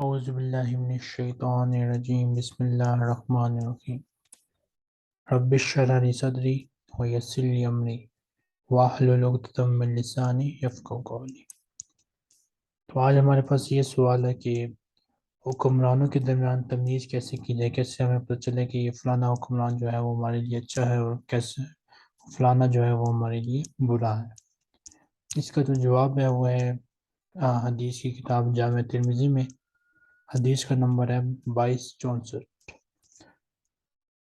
اعوذ باللہ من الشیطان الرجیم بسم اللہ الرحمن الرحیم رب اشرح لی صدری ویسر لی امری واحلل عقدۃ من لسانی یفقہوا قولی۔ تو آج ہمارے پاس یہ سوال ہے کہ حکمرانوں کے درمیان تمیز کیسے کی جائے، کیسے ہمیں پتہ چلے کہ یہ فلانا حکمران جو ہے وہ ہمارے لیے اچھا ہے اور کیسے فلانا جو ہے وہ ہمارے لیے برا ہے۔ اس کا جو جواب ہے وہ ہے حدیث کی کتاب جامع ترمذی میں، حدیث کا نمبر ہے 2264۔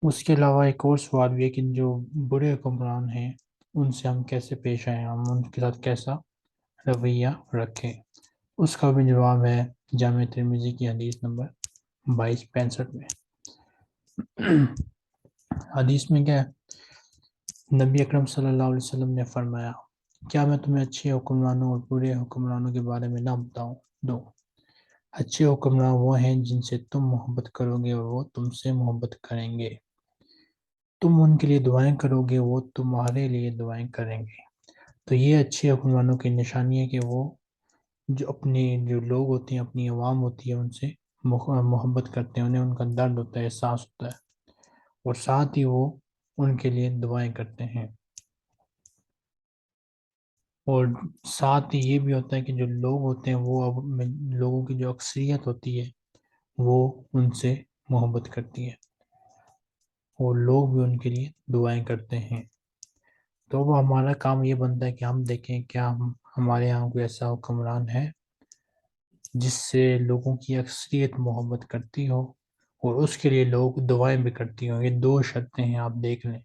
اس کے علاوہ ایک اور سوال بھی ہے کہ جو برے حکمران ہیں ان سے ہم کیسے پیش آئیں، ہم ان کے ساتھ کیسا رویہ رکھیں۔ اس کا بھی جواب ہے جامع ترمذی کی حدیث نمبر 2265 میں۔ حدیث میں کیا ہے؟ نبی اکرم صلی اللہ علیہ وسلم نے فرمایا، کیا میں تمہیں اچھے حکمرانوں اور برے حکمرانوں کے بارے میں نہ بتاؤں دوں؟ اچھے حکمران وہ ہیں جن سے تم محبت کرو گے اور وہ تم سے محبت کریں گے، تم ان کے لیے دعائیں کرو گے وہ تمہارے لیے دعائیں کریں گے۔ تو یہ اچھے حکمرانوں کی نشانی ہے کہ وہ جو لوگ ہوتے ہیں، اپنی عوام ہوتی ہے، ان سے محبت کرتے ہیں، انہیں ان کا درد ہوتا ہے، احساس ہوتا ہے، اور ساتھ ہی وہ ان کے لیے دعائیں کرتے ہیں۔ اور ساتھ ہی یہ بھی ہوتا ہے کہ جو لوگ ہوتے ہیں وہ لوگوں کی جو اکثریت ہوتی ہے وہ ان سے محبت کرتی ہے اور لوگ بھی ان کے لیے دعائیں کرتے ہیں۔ تو وہ ہمارا کام یہ بنتا ہے کہ ہم دیکھیں کیا ہمارے یہاں کوئی ایسا حکمران ہے جس سے لوگوں کی اکثریت محبت کرتی ہو اور اس کے لیے لوگ دعائیں بھی کرتی ہوں۔ یہ دو شرطیں ہیں، آپ دیکھ لیں۔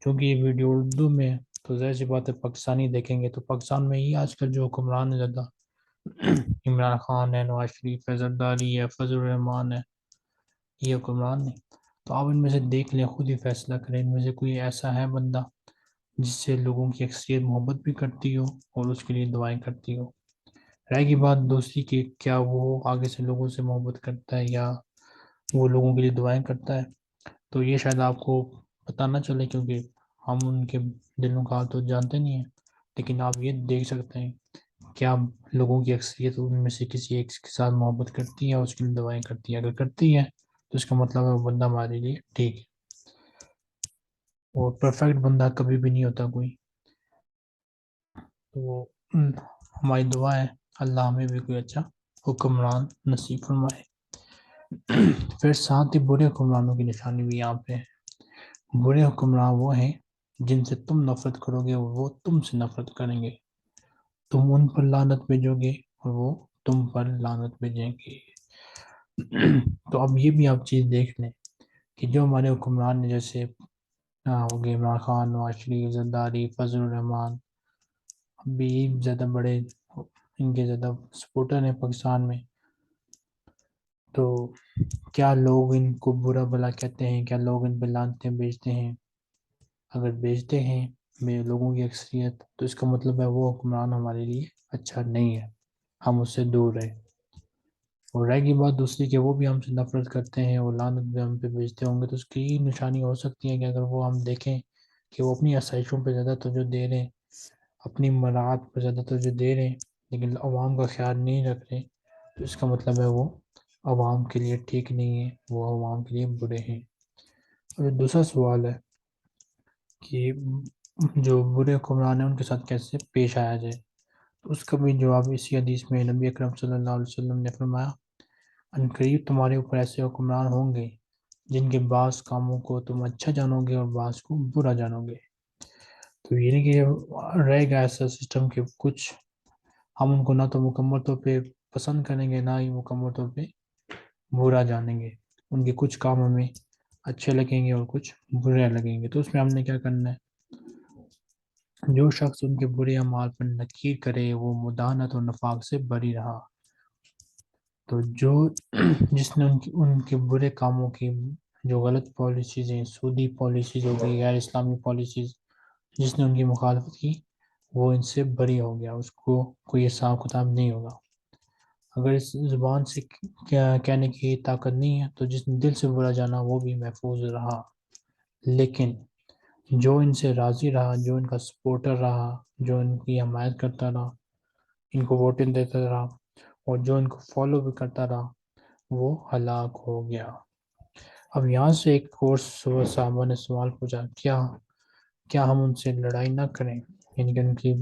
چونکہ یہ ویڈیو اردو میں، تو ظاہر سی بات ہے پاکستانی دیکھیں گے تو پاکستان میں ہی آج کل جو حکمران ہے زیادہ عمران خان ہے، نواز شریف ہے، زرداری ہے، فضل الرحمان ہے، یہ حکمران نہیں۔ تو آپ ان میں سے دیکھ لیں، خود ہی فیصلہ کریں ان میں سے کوئی ایسا ہے بندہ جس سے لوگوں کی اکثریت محبت بھی کرتی ہو اور اس کے لیے دعائیں کرتی ہو۔ رہے گی بات دوسری کی، کیا وہ آگے سے لوگوں سے محبت کرتا ہے یا وہ لوگوں کے لیے دعائیں کرتا ہے، تو یہ شاید آپ کو پتہ نہ چلے کیونکہ ہم ان کے دلوں کا حال تو جانتے نہیں ہیں، لیکن آپ یہ دیکھ سکتے ہیں کیا لوگوں کی اکثریت ان میں سے کسی ایک کے ساتھ محبت کرتی ہے اور اس کے لیے دعائیں کرتی ہے۔ اگر کرتی ہے تو اس کا مطلب ہے وہ بندہ ہمارے لیے ٹھیک ہے، اور پرفیکٹ بندہ کبھی بھی نہیں ہوتا کوئی۔ تو ہماری دعا ہے اللہ ہمیں بھی کوئی اچھا حکمران نصیب فرمائے۔ پھر ساتھ ہی برے حکمرانوں کی نشانی بھی یہاں پہ ہے۔ برے حکمران وہ ہیں جن سے تم نفرت کرو گے اور وہ تم سے نفرت کریں گے، تم ان پر لعنت بھیجو گے اور وہ تم پر لعنت بھیجیں گے۔ تو اب یہ بھی آپ چیز دیکھ لیں کہ جو ہمارے حکمران ہیں، جیسے ہو گئے عمران خان، نواز شریف، زرداری، فضل الرحمان، ابھی زیادہ بڑے ان کے زیادہ سپورٹر ہیں پاکستان میں، تو کیا لوگ ان کو برا بھلا کہتے ہیں؟ کیا لوگ ان پہ لعنتیں بھیجتے ہیں؟ اگر بھیجتے ہیں لوگوں کی اکثریت، تو اس کا مطلب ہے وہ حکمران ہمارے لیے اچھا نہیں ہے، ہم اس سے دور رہیں۔ اور رہ گئی بات دوسری کہ وہ بھی ہم سے نفرت کرتے ہیں اور لعنت بھی ہم پہ بھیجتے ہوں گے، تو اس کی یہ نشانی ہو سکتی ہے کہ اگر وہ ہم دیکھیں کہ وہ اپنی آسائشوں پہ زیادہ توجہ دے رہے ہیں، اپنی مراعات پر زیادہ توجہ دے رہے ہیں، لیکن عوام کا خیال نہیں رکھ رہے، تو اس کا مطلب ہے وہ عوام کے لیے ٹھیک نہیں ہے، وہ عوام کے لیے برے ہیں۔ اور دوسرا سوال ہے کہ جو برے حکمران ہیں ان کے ساتھ کیسے پیش آیا جائے، تو اس کا بھی جواب اسی حدیث میں نبی اکرم صلی اللہ علیہ وسلم نے فرمایا، ان قریب تمہارے اوپر ایسے حکمران ہوں گے جن کے بعض کاموں کو تم اچھا جانو گے اور بعض کو برا جانو گے۔ تو یہ نہیں کہ رہے گا ایسا سسٹم کہ کچھ ہم ان کو نہ تو مکمل طور پہ پسند کریں گے، نہ ہی مکمل طور پہ برا جانیں گے، ان کے کچھ کام ہمیں اچھے لگیں گے اور کچھ برے لگیں گے۔ تو اس میں ہم نے کیا کرنا ہے، جو شخص ان کے برے اعمال پر نکیر کرے وہ مداحنت اور نفاق سے بری رہا۔ تو جس نے ان کے برے کاموں کی جو غلط پالیسیز ہیں، سودی پالیسیز ہو گئی، غیر اسلامی پالیسیز، جس نے ان کی مخالفت کی وہ ان سے بری ہو گیا، اس کو کوئی حساب کتاب نہیں ہوگا۔ اگر اس زبان سے کہنے کی طاقت نہیں ہے تو جس نے دل سے برا جانا وہ بھی محفوظ رہا، لیکن جو ان سے راضی رہا، جو ان کا سپورٹر رہا، جو ان کی حمایت کرتا رہا، ان کو ووٹیں دیتا رہا اور جو ان کو فالو بھی کرتا رہا، وہ ہلاک ہو گیا۔ اب یہاں سے ایک اور صحابہ نے سوال پوچھا، کیا ہم ان سے لڑائی نہ کریں، یعنی کہ ان کی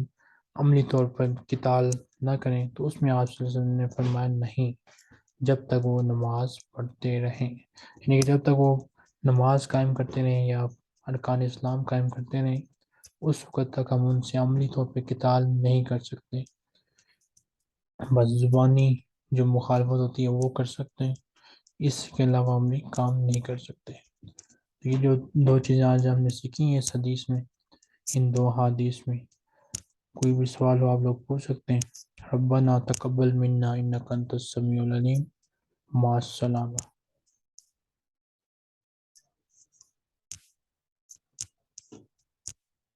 عملی طور پر قتال نہ کریں؟ تو اس میں آپ صلی اللہ علیہ وسلم نے فرمایا نہیں، جب تک وہ نماز پڑھتے رہیں، یعنی کہ جب تک وہ نماز قائم کرتے رہیں یا ارکان اسلام قائم کرتے رہیں، اس وقت تک ہم ان سے عملی طور پہ قتال نہیں کر سکتے۔ بس زبانی جو مخالفت ہوتی ہے وہ کر سکتے ہیں، اس کے علاوہ ہم کام نہیں کر سکتے۔ یہ جو دو چیزیں آج ہم نے سیکھی ہیں اس حدیث میں، ان دو حدیث میں، کوئی بھی سوال ہو آپ لوگ پوچھ سکتے ہیں۔ ربنا تقبل منا انک انت السمیع العلیم، مع السلامہ۔